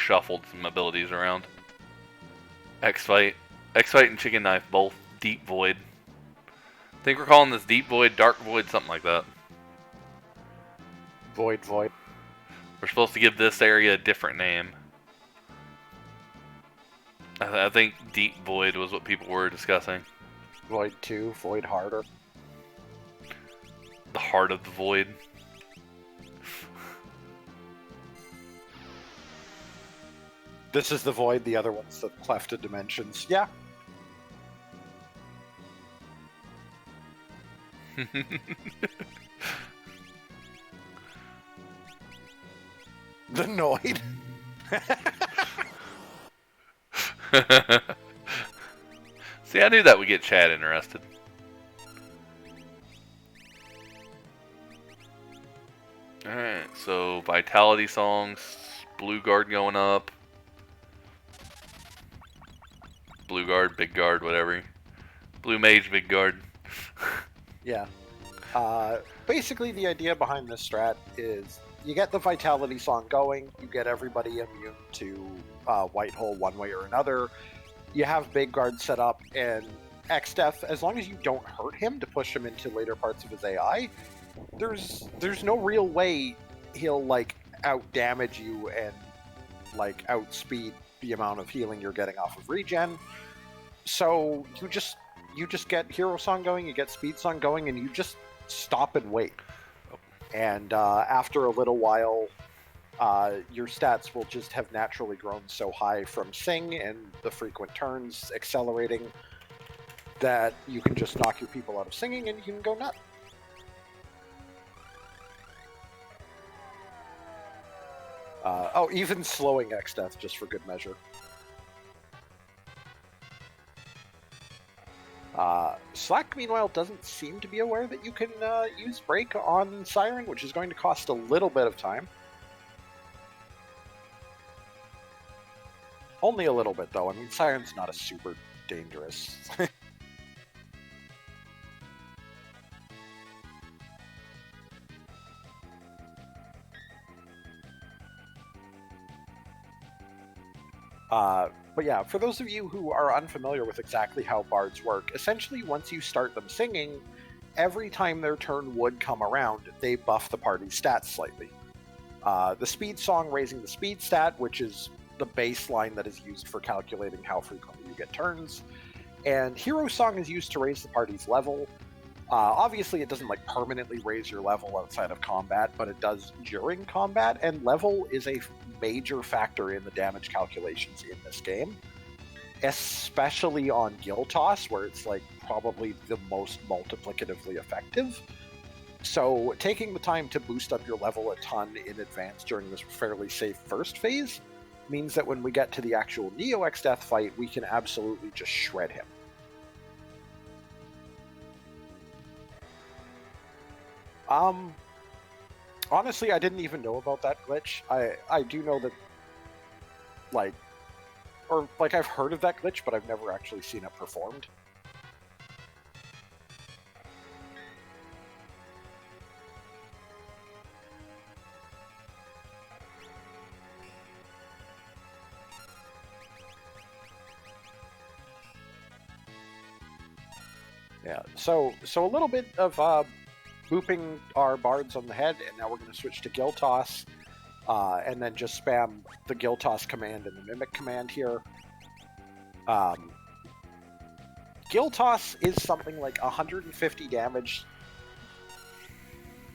shuffled some abilities around. X-Fight. X-Fight and Chicken Knife both Deep Void. I think we're calling this Deep Void, Dark Void, something like that. Void. We're supposed to give this area a different name. I think Deep Void was what people were discussing. Void 2, Void Harder. The heart of the void. This is the void, the other one's the clefted dimensions. Yeah. The Noid. See, I knew that would get Chad interested. Alright, so Vitality songs, Blue Guard going up. Blue Guard, Big Guard, whatever. Blue Mage, Big Guard. Yeah. Basically, the idea behind this strat is you get the Vitality song going, you get everybody immune to White Hole one way or another, you have Big Guard set up, and X-Death, as long as you don't hurt him to push him into later parts of his AI, there's no real way he'll, like, out-damage you and, like, outspeed the amount of healing you're getting off of regen. So you just get Hero Song going, you get Speed Song going, and you just stop and wait. And after a little while, your stats will just have naturally grown so high from Sing and the frequent turns accelerating that you can just knock your people out of singing and you can go nuts. Even slowing X-Death just for good measure. Slack, meanwhile, doesn't seem to be aware that you can use Break on Siren, which is going to cost a little bit of time. Only a little bit, though. I mean, Siren's not a super dangerous. But yeah, for those of you who are unfamiliar with exactly how bards work, essentially once you start them singing, every time their turn would come around, they buff the party's stats slightly. The speed song raising the speed stat, which is the baseline that is used for calculating how frequently you get turns, and Hero Song is used to raise the party's level. Obviously, it doesn't like permanently raise your level outside of combat, but it does during combat, and level is a major factor in the damage calculations in this game, especially on Guild Toss, where it's like probably the most multiplicatively effective. So taking the time to boost up your level a ton in advance during this fairly safe first phase means that when we get to the actual Neo X-Death fight, we can absolutely just shred him. Honestly, I didn't even know about that glitch. I do know that, I've heard of that glitch, but I've never actually seen it performed. Yeah, so a little bit of booping our bards on the head, and now we're going to switch to Guild Toss, and then just spam the Guild Toss command and the Mimic command here. Guild Toss is something like 150 damage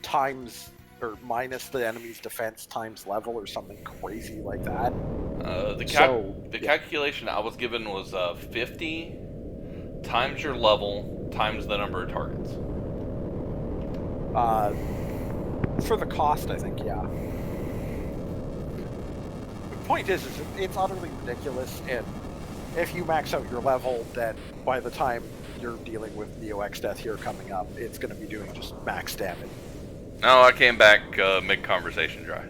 times or minus the enemy's defense times level or something crazy like that. The calculation I was given was 50 times your level times the number of targets. For the cost, I think, yeah. The point is it's utterly ridiculous, and if you max out your level, then by the time you're dealing with Neo X-Death here coming up, it's going to be doing just max damage. No, I came back mid-conversation dry.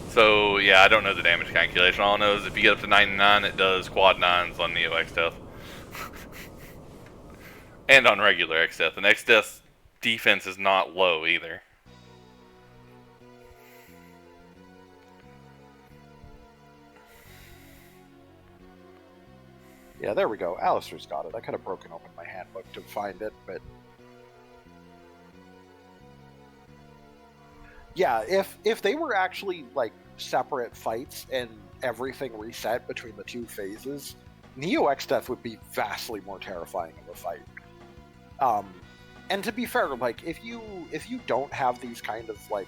So, yeah, I don't know the damage calculation. All I know is if you get up to 99, it does quad 9s on Neo X-Death. And on regular X-Death. And X-Death's defense is not low either. Yeah, there we go. Alistair's got it. I could have broken open my handbook to find it, but yeah, if they were actually like separate fights and everything reset between the two phases, Neo X Death would be vastly more terrifying of a fight. And to be fair, like if you don't have these kind of like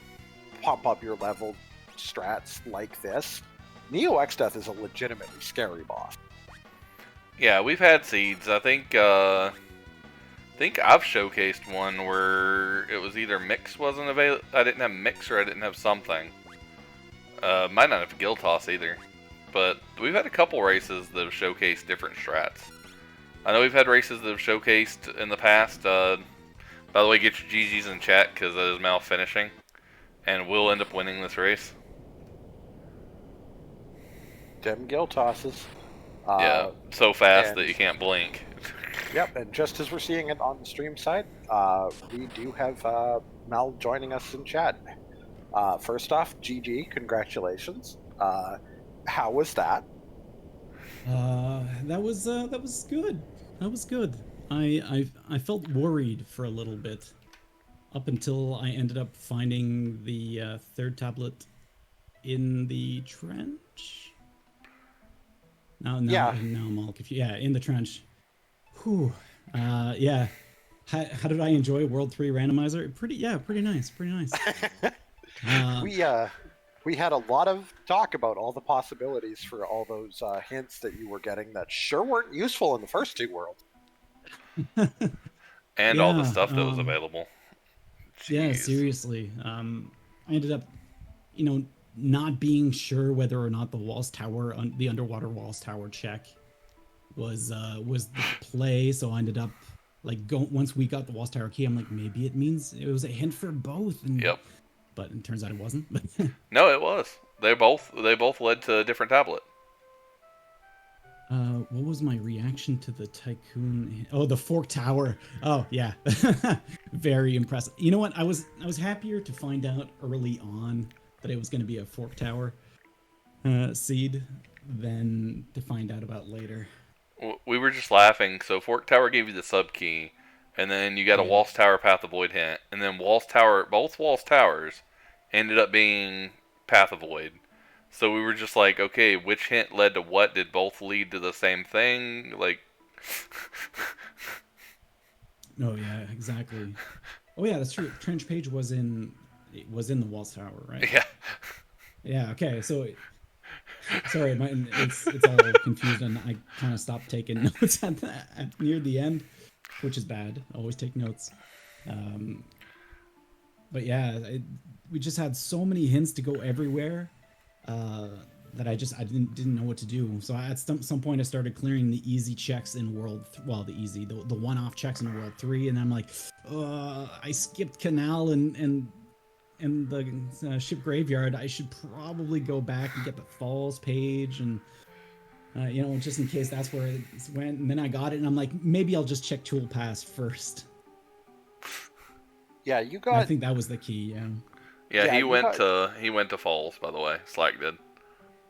pump up your level strats like this, Neo X Death is a legitimately scary boss. Yeah, we've had seeds. I think I've showcased one where it was either mix wasn't available. I didn't have mix or I didn't have something. Might not have Guild Toss either. But we've had a couple races that have showcased different strats. I know we've had races that have showcased in the past. By the way, get your GGs in chat because that is Mal finishing. And we'll end up winning this race. Dim Guild Tosses. Yeah, so fast that you can't blink. Yep, and just as we're seeing it on the stream side, we do have Mal joining us in chat. First off, GG, congratulations. How was that? That was good. That was good. I felt worried for a little bit, up until I ended up finding the third tablet in the trench. Now, Malk, in the trench. Whew. Yeah. How did I enjoy World 3 Randomizer? Pretty nice. We had a lot of talk about all the possibilities for all those hints that you were getting that sure weren't useful in the first two worlds. And all the stuff that was available. Jeez. Yeah, seriously. I ended up, not being sure whether or not the Walls Tower, the underwater Walls Tower check was the play. So I ended up once we got the Walls Tower key, I'm like, maybe it means it was a hint for both. And, yep. But it turns out it wasn't. No, it was. They both led to a different tablet. What was my reaction to the Tycoon? Oh, the Fork Tower. Oh, yeah. Very impressive. You know what? I was happier to find out early on that it was going to be a Fork Tower seed than to find out about later. We were just laughing. So Fork Tower gave you the sub key, and then you got a Walls Tower Path of Void hint, and then both Walls Towers ended up being Path of Void. So we were just like, okay, which hint led to what? Did both lead to the same thing? Like, oh yeah, exactly. Oh yeah, that's true. Trench Page was in the Walls Tower, right? Yeah. Yeah. Okay. So, sorry, it's all confused, and I kind of stopped taking notes at near the end, which is bad. Always take notes. But yeah, we just had so many hints to go everywhere. That I didn't know what to do. So at some point I started clearing the easy checks in the one-off checks in World 3, and I'm like, I skipped Canal and the ship graveyard. I should probably go back and get the Falls page, and just in case that's where it went. And then I got it, and I'm like, maybe I'll just check Tool Pass first. Yeah, you got. I think that was the key. Yeah. Yeah, he went to Falls, by the way. Slack did.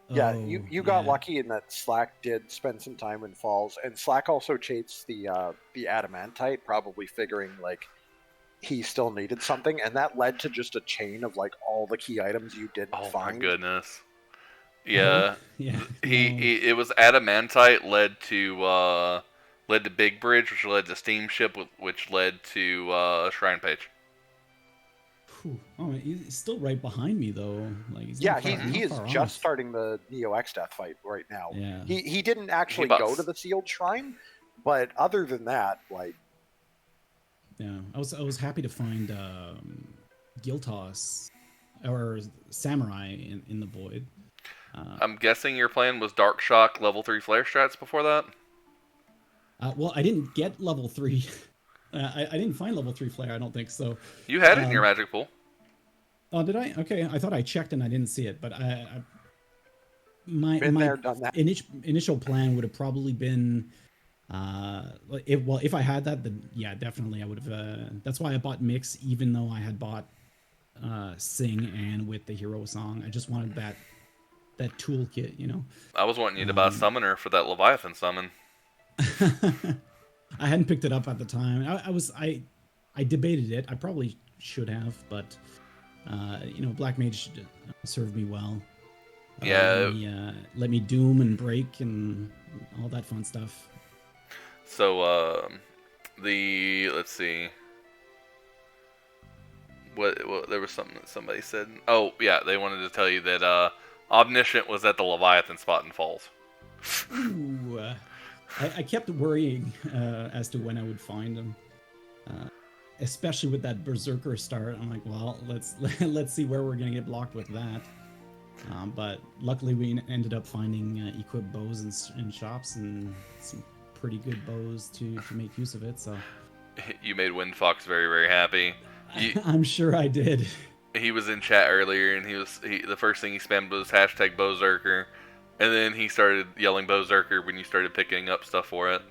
Yeah, you got lucky in that Slack did spend some time in Falls, and Slack also chased the Adamantite, probably figuring like he still needed something, and that led to just a chain of like all the key items you didn't find. Oh my goodness. Yeah. Yeah. It was Adamantite led to Big Bridge, which led to Steamship, which led to Shrine Page. Oh, he's still right behind me though. Like he is just starting the Neo X Death fight right now. Yeah. He didn't actually go to the sealed shrine, but other than that, like. Yeah, I was happy to find Giltos or Samurai in the void. I'm guessing your plan was Dark Shock level 3 flare strats before that. Well, I didn't get level 3. I didn't find level 3 flare, I don't think so. You had it in your magic pool. Oh, did I? Okay, I thought I checked and I didn't see it, but my initial plan would have probably been, if I had that, then yeah, definitely I would have. That's why I bought Mix, even though I had bought Sing and with the hero song. I just wanted that toolkit, I was wanting you to buy Summoner for that Leviathan summon. I hadn't picked it up at the time. I debated it. I probably should have, but Black Mage served me well. Let me doom and break and all that fun stuff. So let's see. What there was something that somebody said. Oh yeah, they wanted to tell you that Omniscient was at the Leviathan spot in Falls. Ooh, I kept worrying as to when I would find him, especially with that Berserker start. I'm like, well, let's see where we're gonna get blocked with that. But luckily, we ended up finding equipped bows in shops and some pretty good bows to make use of it. So you made Windfox very, very happy. I'm sure I did. He was in chat earlier, and the first thing he spammed was hashtag Berserker. And then he started yelling Berserker when you started picking up stuff for it.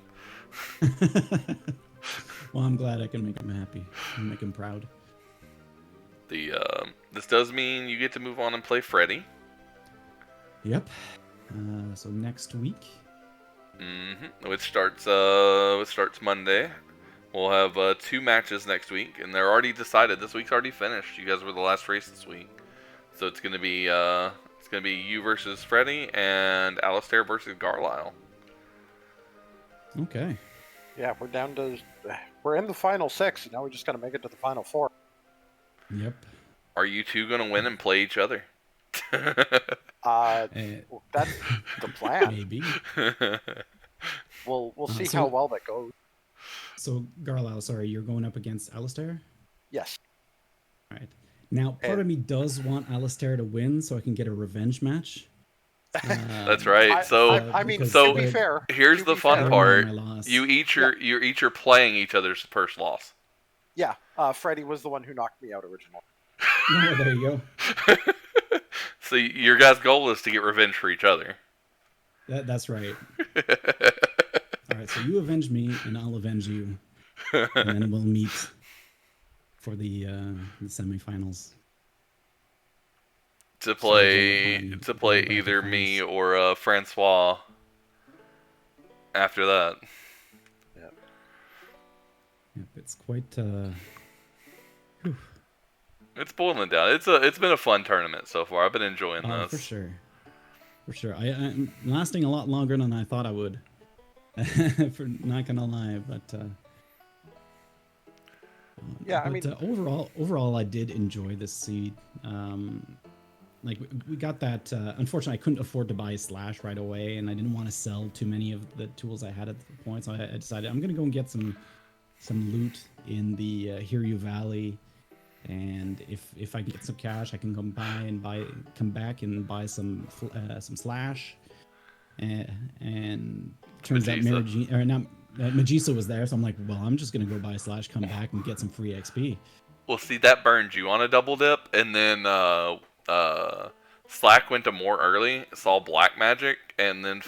Well, I'm glad I can make him happy and make him proud. This does mean you get to move on and play Freddy. Yep. So next week. Which starts Monday. We'll have 2 matches next week, and they're already decided. This week's already finished. You guys were the last race this week, so it's gonna be you versus Freddy and Alistair versus Garlisle. Okay. Yeah, we're in the final 6, and now we just got to make it to the final 4. Yep. Are you two gonna win and play each other? That's the plan. Maybe. We'll see how well that goes. So, Garlisle, sorry, you're going up against Alistair? Yes. All right. Now, part of me does want Alistair to win so I can get a revenge match. That's right. To be fair, here's the fun part. You you're playing each other's first loss. Yeah, Freddy was the one who knocked me out originally. No, there you go. So your guys' goal is to get revenge for each other. That's right. All right, so you avenge me, and I'll avenge you, and then we'll meet for the semifinals. To play either me or Francois. After that. Yep. Yep, it's quite. It's boiling down. It's been a fun tournament so far. I've been enjoying this. For sure. I'm lasting a lot longer than I thought I would. For not gonna lie, but overall, I did enjoy this seed. Like we got that. Unfortunately, I couldn't afford to buy Slash right away, and I didn't want to sell too many of the tools I had at the point. So I decided I'm gonna go and get some loot in the Hiryu Valley, and if I get some cash, I can come back and buy some Slash, and turns out Magisa was there, so I'm like, well, I'm just gonna go buy Slash, come back, and get some free XP. Well, see, that burned you on a double dip, and then Slack went to more early, saw Black Magic, and then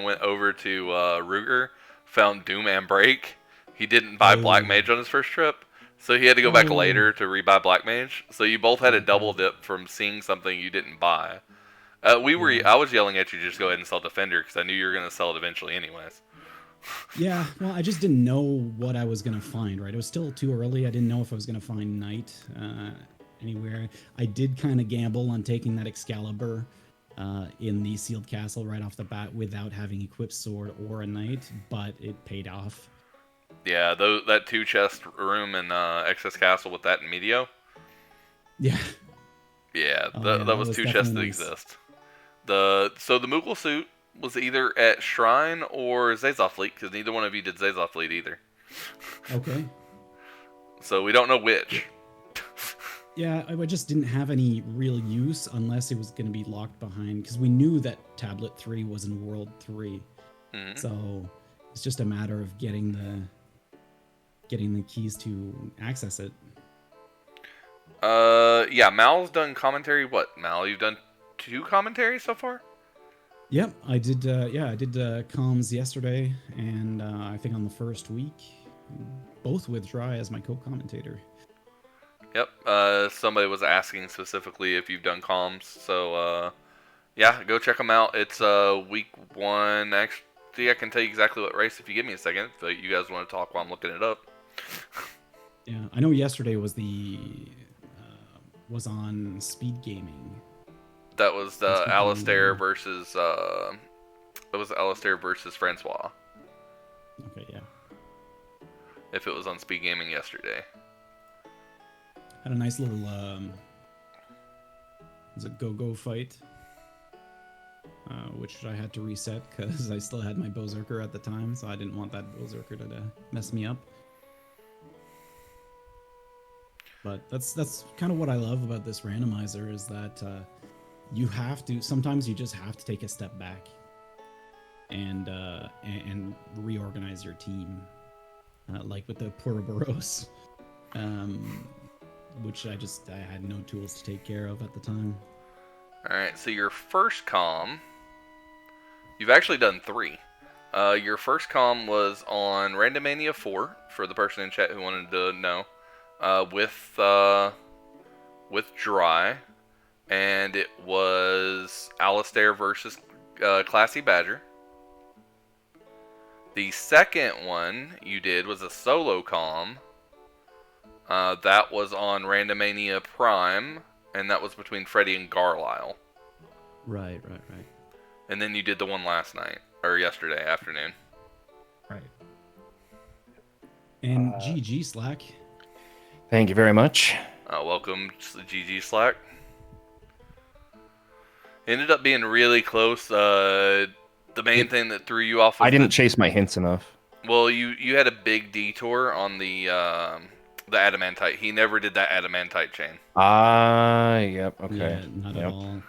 went over to Ruger, found Doom and Break. He didn't buy Black Mage on his first trip, so he had to go back later to rebuy Black Mage. So you both had a double dip from seeing something you didn't buy. I was yelling at you to just go ahead and sell Defender because I knew you were going to sell it eventually anyways. Yeah, well, I just didn't know what I was going to find, right? It was still too early. I didn't know if I was going to find Knight anywhere. I did kind of gamble on taking that Excalibur in the Sealed Castle right off the bat without having equipped sword or a Knight, but it paid off. Yeah, that 2-chest room in Excess Castle with that in Medio. Yeah. Yeah, that was 2 chests that exist. So the Moogle suit was either at Shrine or Zazov Fleet, because neither one of you did Zazov Fleet either. Okay. So we don't know which. Yeah, I just didn't have any real use unless it was going to be locked behind, because we knew that Tablet 3 was in World 3. Mm-hmm. So it's just a matter of getting the keys to access it. Yeah, Mal's done commentary. What, Mal? You've done 2 commentaries so far? Yep, I did. I did comms yesterday, and I think on the first week, both with Dry as my co-commentator. Yep. Somebody was asking specifically if you've done comms, so yeah, go check them out. It's week 1. I can tell you exactly what race if you give me a second. If you guys want to talk while I'm looking it up. Yeah, I know yesterday was was on Speed Gaming. That was Speed Alistair Gaming. versus it was Alistair versus Francois. Okay, yeah. If it was on Speed Gaming yesterday. Had a nice little was it go fight, which I had to reset because I still had my Berserker at the time, so I didn't want that Berserker to mess me up. But that's kind of what I love about this randomizer is that you have to sometimes you just have to take a step back and reorganize your team, like with the Ouroboros, which I had no tools to take care of at the time. All right, so your first comm, you've actually done 3. Your first comm was on Randomania 4 for the person in chat who wanted to know, with Dry, and it was Alistair versus Classy Badger. The second one you did was a solo comm. That was on Randomania Prime, and that was between Freddy and Garlisle. Right. And then you did the one last night, or yesterday afternoon. Right. And GG Slack. Thank you very much. Welcome to the GG Slack. Ended up being really close. The main thing that threw you off was I didn't chase my hints enough. Well, you had a big detour on the adamantite. He never did that adamantite chain. Yep, okay. Yeah, not at all.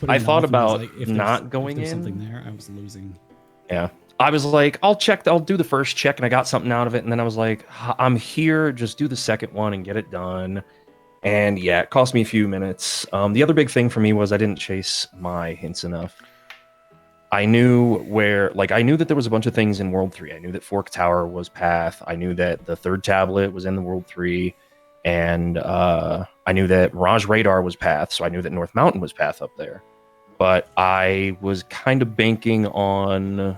I thought about if not going there's in. Something there, I was losing. Yeah. I was like, I'll do the first check, and I got something out of it, and then I was like, I'm here, just do the second one and get it done. And yeah, it cost me a few minutes. The other big thing for me was I didn't chase my hints enough. I knew that there was a bunch of things in World 3. I knew that Fork Tower was Path. I knew that the third tablet was in the World 3. And I knew that Mirage Radar was Path, so I knew that North Mountain was Path up there. But I was kind of banking on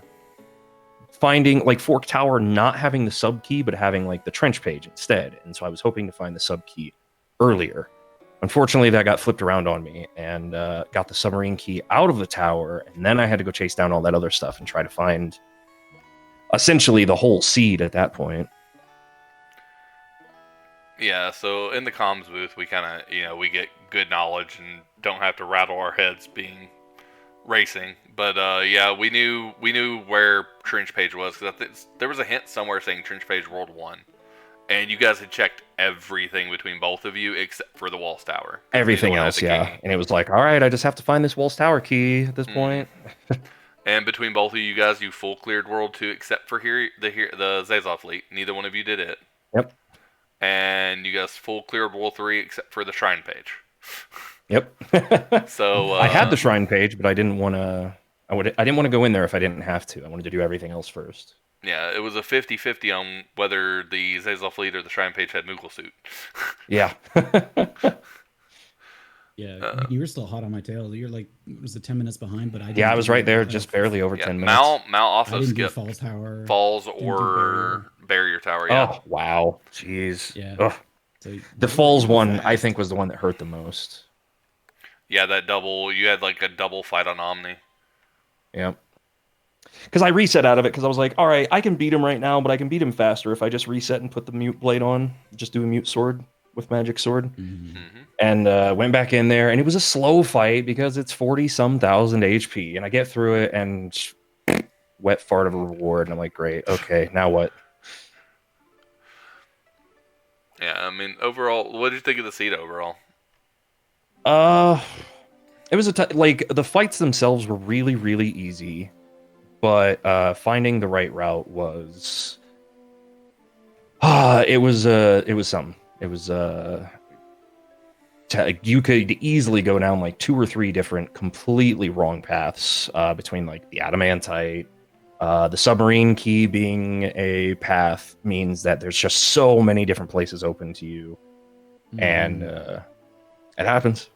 finding, like, Fork Tower not having the sub key, but having, like, the trench page instead. And so I was hoping to find the sub key earlier. Unfortunately, that got flipped around on me, and got the submarine key out of the tower, and then I had to go chase down all that other stuff and try to find essentially the whole seed at that point. Yeah, so in the comms booth, we kind of, we get good knowledge and don't have to rattle our heads being racing. But yeah, we knew where Trench Page was, because there was a hint somewhere saying Trench Page World 1. And you guys had checked everything between both of you except for the Walls Tower. Everything else, yeah. And it was like, all right, I just have to find this Walls Tower key at this point. And between both of you guys, you full cleared World 2 except for the Zazov fleet. Neither one of you did it. Yep. And you guys full cleared World 3 except for the Shrine Page. Yep. So I had the Shrine Page, but I didn't want to. I didn't want to go in there if I didn't have to. I wanted to do everything else first. Yeah, it was a 50-50 on whether the Zazov fleet or the Shrine Page had Moogle suit. Yeah. Yeah, you were still hot on my tail. You're like, was it 10 minutes behind? But I didn't. Yeah, I was right there, just barely over 10 minutes. Mal also skipped Falls Tower, Falls or Barrier Tower. Yeah. Oh wow, jeez. Yeah. So the Falls one, I think, was the one that hurt the most. Yeah, that double. You had like a double fight on Omni. Yep. Because I reset out of it because I was like, all right, I can beat him right now, but I can beat him faster if I just reset and put the mute blade on. Just do a mute sword with magic sword. Mm-hmm. And went back in there, and it was a slow fight because it's 40-some thousand HP, and I get through it, and wet fart of a reward, and I'm like, great, okay, now what? Yeah, I mean, overall, what did you think of the seed overall? It was the fights themselves were really, really easy, but finding the right route was it was something. It was you could easily go down like 2 or 3 different completely wrong paths between like the adamantite. The submarine key being a path means that there's just so many different places open to you, and it happens.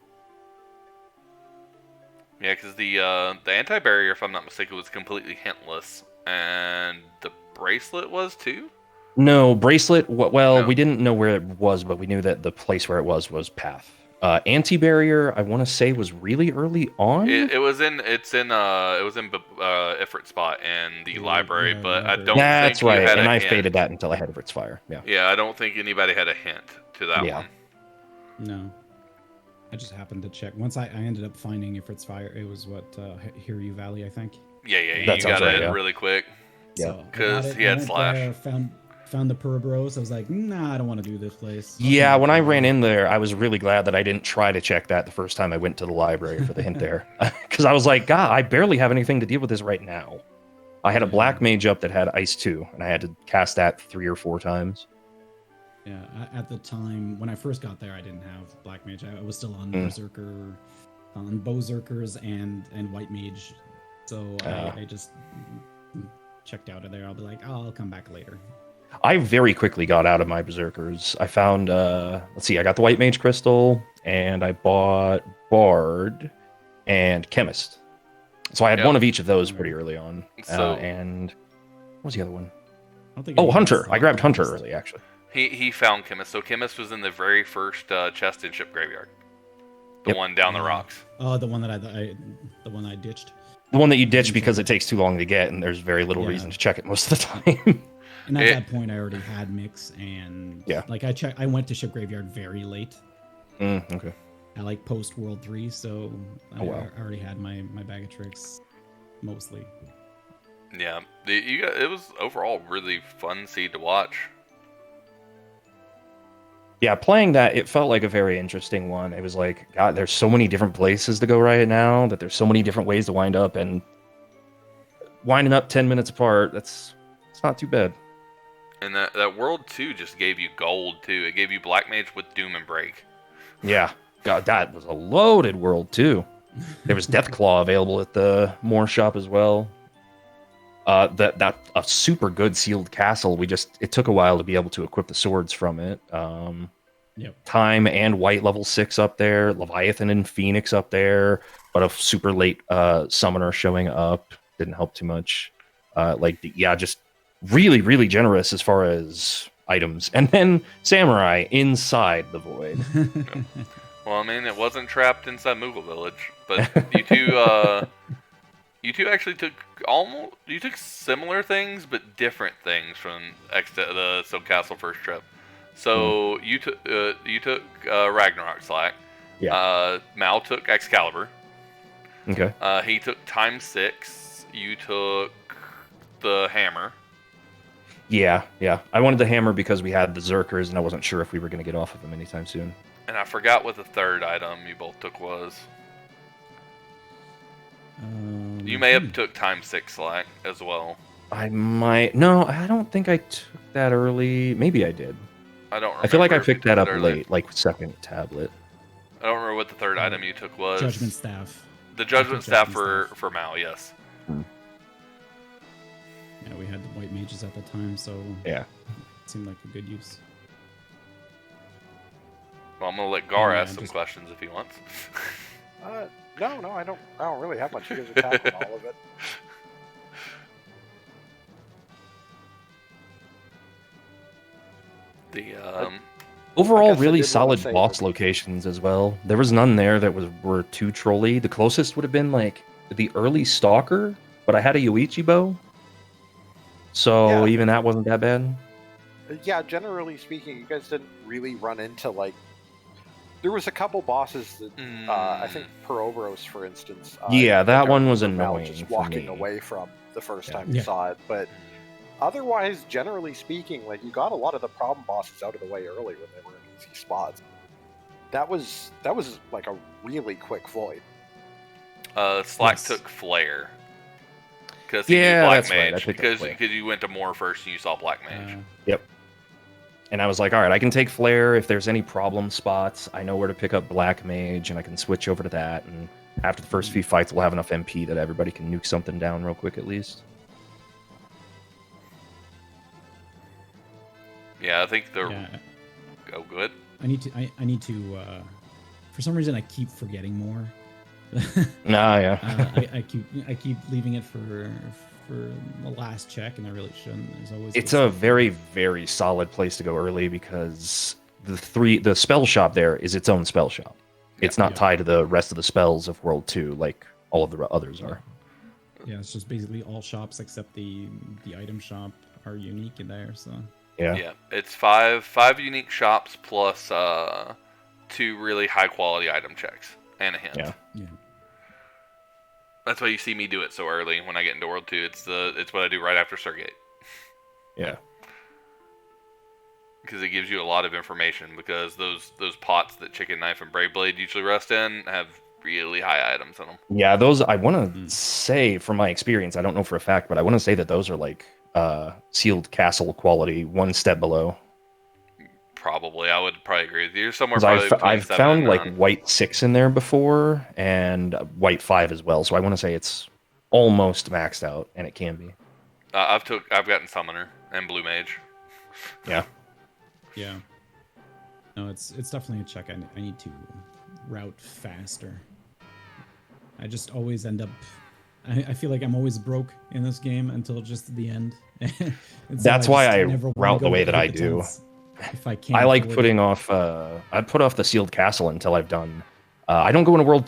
Yeah, because the anti-barrier, if I'm not mistaken, was completely hintless And the bracelet was too? No, bracelet. Well, No. we didn't know where it was, but we knew that the place where it was path. Anti-barrier, I want to say, was really early on. It was in Ifrit spot in the library, yeah, but I library. don't That's think you right, had and a I hint. faded that until I had Everett's Fire. Yeah. Yeah, I don't think anybody had a hint to that Yeah. one. No. I just happened to check. Once I ended up finding Ifrit's Fire, it was Hiryu Valley, I think. Yeah, That you sounds got right, it yeah. really quick. So Yeah. I got 'Cause it, he I had went Slash. there, found the Purabros. I was like, nah, I don't want to do this place. Yeah, when I ran in there, I was really glad that I didn't try to check that the first time I went to the library for the hint there. Because I was like, God, I barely have anything to deal with this right now. I had a black mage up that had Ice 2, and I had to cast that 3 or 4 times. Yeah, at the time when I first got there, I didn't have Black Mage. I was still on Berserker, on Berserkers and White Mage. So I just checked out of there. I'll be like, oh, I'll come back later. I very quickly got out of my Berserkers. I found, let's see, I got the White Mage Crystal, and I bought Bard and Chemist. So I had one of each of those pretty early on. And what was the other one? I don't think Oh, Hunter. I grabbed Hunter early, actually. He found Chemist. So Chemist was in the very first chest in Ship Graveyard. The one down the rocks. Oh, the one that the one I ditched. The one that you ditch because it takes too long to get, and there's very little reason to check it most of the time. And at that point, I already had Mix, and like I went to Ship Graveyard very late. Okay. I like post World 3, so I wow. already had my bag of tricks, mostly. Yeah, it was overall really fun seed to watch. Yeah, playing that, it felt like a very interesting one. It was like, God, there's so many different places to go right now, that there's so many different ways to wind up, and winding up 10 minutes apart, it's not too bad. And that World 2 just gave you gold, too. It gave you Black Mage with Doom and Break. Yeah. God, that was a loaded world, too. There was Deathclaw available at the Moore shop as well. That a super good sealed castle. It took a while to be able to equip the swords from it. Time and White level 6 up there, Leviathan and Phoenix up there, but a super late summoner showing up didn't help too much. Just really, really generous as far as items. And then Samurai inside the void. Well, I mean, it wasn't trapped inside Moogle Village, but you two actually took similar things but different things from the Silk Castle first trip. So you took Ragnarok Slack. Yeah. Mal took Excalibur. Okay. He took Time 6. You took the hammer. Yeah. I wanted the hammer because we had the Zerkers, and I wasn't sure if we were going to get off of them anytime soon. And I forgot what the third item you both took was. You may have took Time 6 Slack as well. I might. No, I don't think I took that early. Maybe I did. I don't remember. I feel like I picked that up early. late, like second tablet. I don't remember what the third item you took was. Judgment Staff. The Judgment Staff for Mal, yes. Yeah, we had the White Mages at the time, so yeah, it seemed like a good use. Well, I'm gonna let Gar ask some questions if he wants. No, I don't really have much. You guys are tackling all of it. Overall, really solid boss locations as well. There was none there that were too trolly. The closest would have been like the early Stalker, but I had a Yoichi bow, so even that wasn't that bad. Yeah, generally speaking, you guys didn't really run into like. There was a couple bosses that I think Peroveros, for instance. That one was annoying. Just walking away from the first time you saw it, but otherwise, generally speaking, like you got a lot of the problem bosses out of the way early when they were in easy spots. That was like a really quick void. Slack took Flare. Because he knew Black Mage. Because you went to Moore first and you saw Black Mage. Yep. And I was like, all right, I can take Flare if there's any problem spots. I know where to pick up Black Mage, and I can switch over to that. And after the first few fights, we'll have enough MP that everybody can nuke something down real quick at least. Yeah, I think Oh, good. I need to. For some reason, I keep forgetting more. I keep leaving it for for the last check, and I really shouldn't. There's always It's good a stuff. very, very solid place to go early because the spell shop there is its own spell shop. It's not Yeah. tied to the rest of the spells of World 2 like all of the others are. Yeah, it's just basically all shops except the item shop are unique in there. So Yeah. Yeah, it's five unique shops plus 2 really high quality item checks and a hint. Yeah. yeah, That's why you see me do it so early when I get into World 2. It's what I do right after Stargate. Yeah. Because it gives you a lot of information, because those pots that Chicken Knife and Brave Blade usually rest in have really high items in them. Yeah, those I want to say from my experience, I don't know for a fact, but I want to say that those are like sealed castle quality, one step below. Probably, I would probably agree with you. You're somewhere 'Cause probably between I've 7 found and like 9. white 6 in there before and white 5 as well, so I want to say it's almost maxed out, and it can be. I've gotten Summoner and Blue Mage. Yeah. yeah. No, it's definitely a check. I need to route faster. I just always end up. I feel like I'm always broke in this game until just the end. And so That's why just I never wanna route the go way to that I do. Impotence If I can't. I like avoid it. putting off. I put off the sealed castle until I've done. I don't go into World